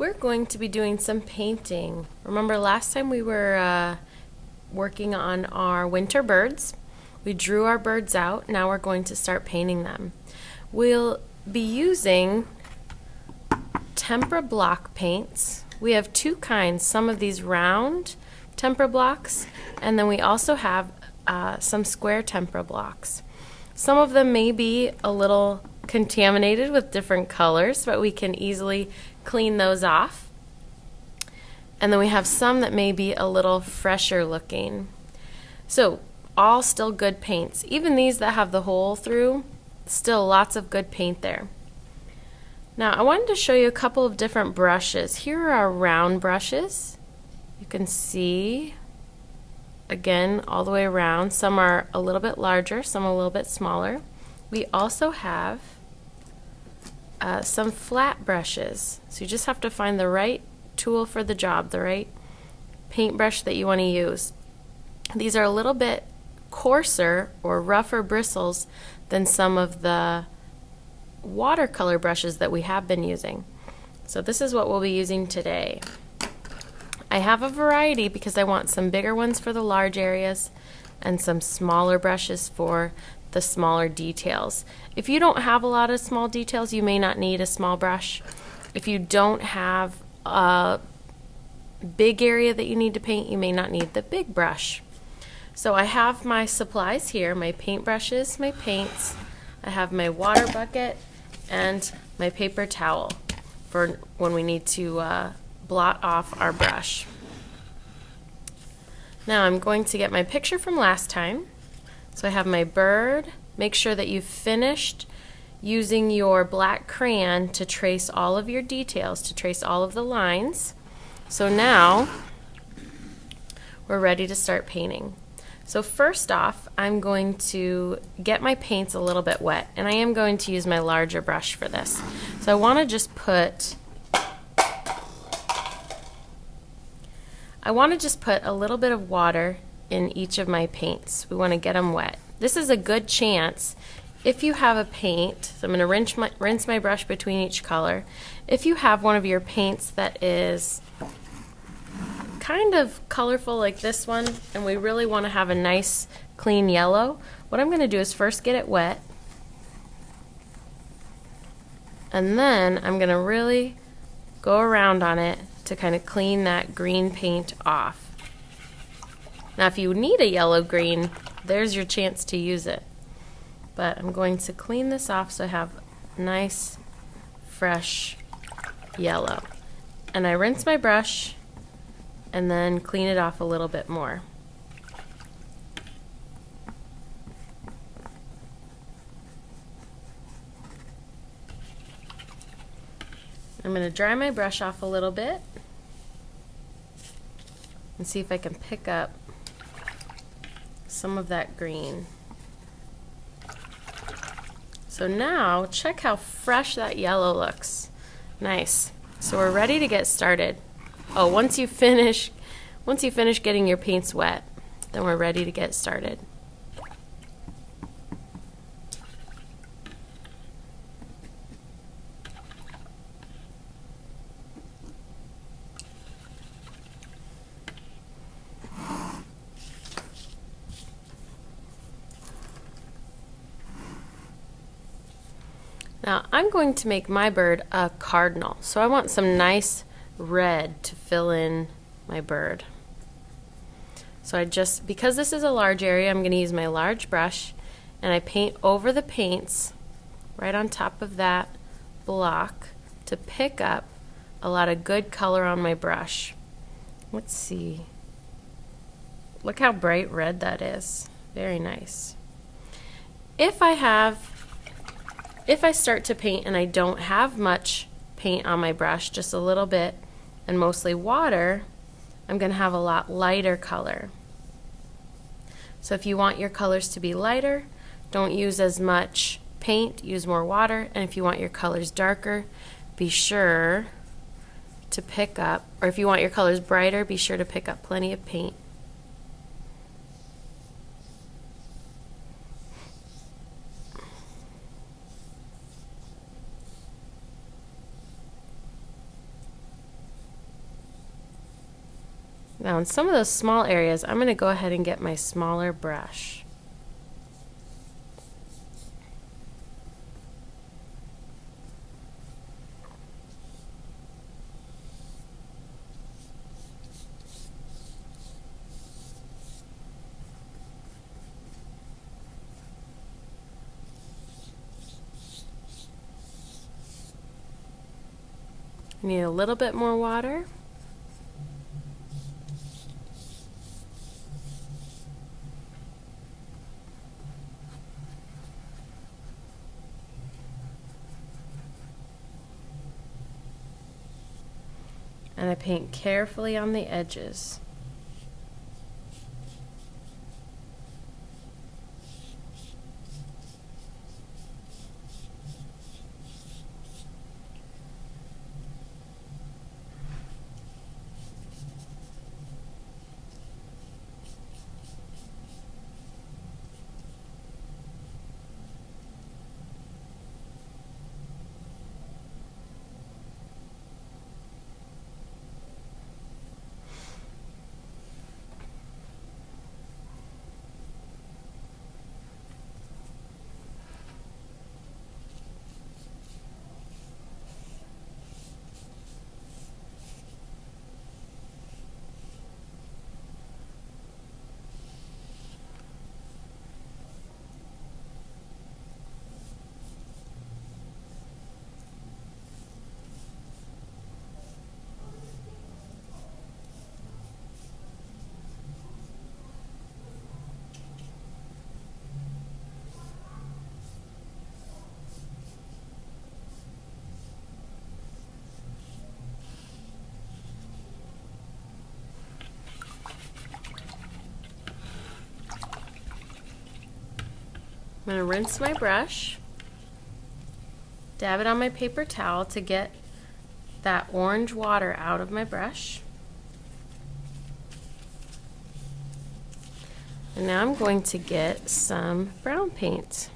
We're going to be doing some painting. Remember last time we were working on our winter birds. We drew our birds out. Now we're going to start painting them. We'll be using tempera block paints. We have two kinds, some of these round tempera blocks, and then we also have some square tempera blocks. Some of them may be a little contaminated with different colors, but we can easily clean those off. And then we have some that may be a little fresher looking. So all still good paints. Even these that have the hole through, still lots of good paint there. Now I wanted to show you a couple of different brushes. Here are our round brushes. You can see again all the way around. Some are a little bit larger, some a little bit smaller. We also have some flat brushes. So you just have to find the right tool for the job, the right paintbrush that you want to use. These are a little bit coarser or rougher bristles than some of the watercolor brushes that we have been using. So this is what we'll be using today. I have a variety because I want some bigger ones for the large areas and some smaller brushes for the smaller details. If you don't have a lot of small details, you may not need a small brush. If you don't have a big area that you need to paint, you may not need the big brush. So I have my supplies here, my paintbrushes, my paints, I have my water bucket and my paper towel for when we need to blot off our brush. Now I'm going to get my picture from last time. So I have my bird. Make sure that you've finished using your black crayon to trace all of your details, to trace all of the lines. So now we're ready to start painting. So first off, I'm going to get my paints a little bit wet, and I am going to use my larger brush for this. So I want to just put a little bit of water in each of my paints. We want to get them wet. This is a good chance if you have a paint, so I'm going to rinse my brush between each color. If you have one of your paints that is kind of colorful like this one, and we really want to have a nice clean yellow, what I'm going to do is first get it wet, and then I'm going to really go around on it to kind of clean that green paint off. Now if you need a yellow-green, there's your chance to use it. But I'm going to clean this off so I have nice, fresh yellow. And I rinse my brush and then clean it off a little bit more. I'm going to dry my brush off a little bit and see if I can pick up some of that green. So now check how fresh that yellow looks. Nice. So we're ready to get started. Oh, once you finish getting your paints wet, then we're ready to get started. Now I'm going to make my bird a cardinal, so I want some nice red to fill in my bird. So because this is a large area, I'm going to use my large brush and I paint over the paints right on top of that block to pick up a lot of good color on my brush. Let's see. Look how bright red that is. Very nice. If I start to paint and I don't have much paint on my brush, just a little bit, and mostly water, I'm going to have a lot lighter color. So if you want your colors to be lighter, don't use as much paint, use more water, and if you want your colors darker, be sure to pick up, or if you want your colors brighter, be sure to pick up plenty of paint. Now in some of those small areas, I'm going to go ahead and get my smaller brush. Need a little bit more water. And I paint carefully on the edges. I'm going to rinse my brush, dab it on my paper towel to get that orange water out of my brush. And now I'm going to get some brown paint.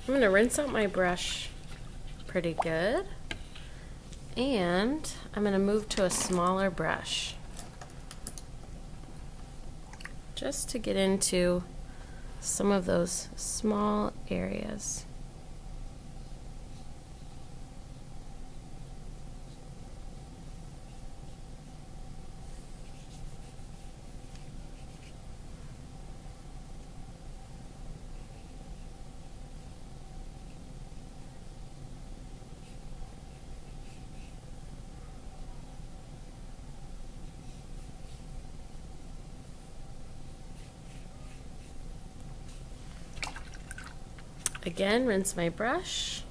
I'm going to rinse out my brush pretty good, and I'm going to move to a smaller brush just to get into some of those small areas. Again, rinse my brush.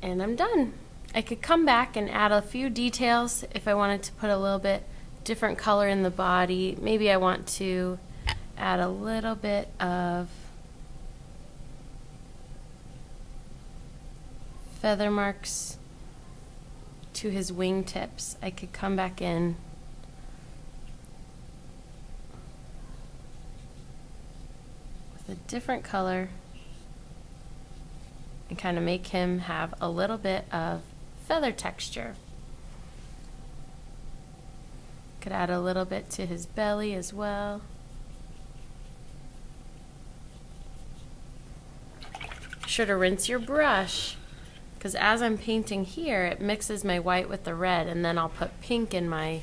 And I'm done. I could come back and add a few details if I wanted to put a little bit different color in the body. Maybe I want to add a little bit of feather marks to his wingtips. I could come back in with a different color and kind of make him have a little bit of feather texture. Could add a little bit to his belly as well. Be sure to rinse your brush, because as I'm painting here, it mixes my white with the red, and then I'll put pink in my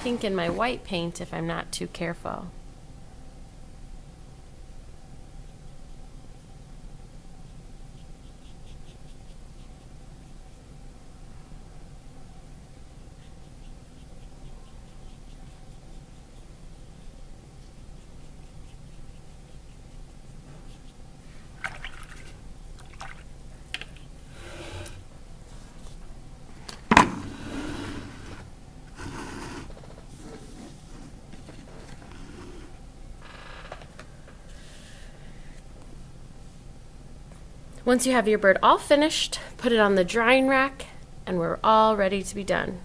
white paint if I'm not too careful. Once you have your bird all finished, put it on the drying rack, and we're all ready to be done.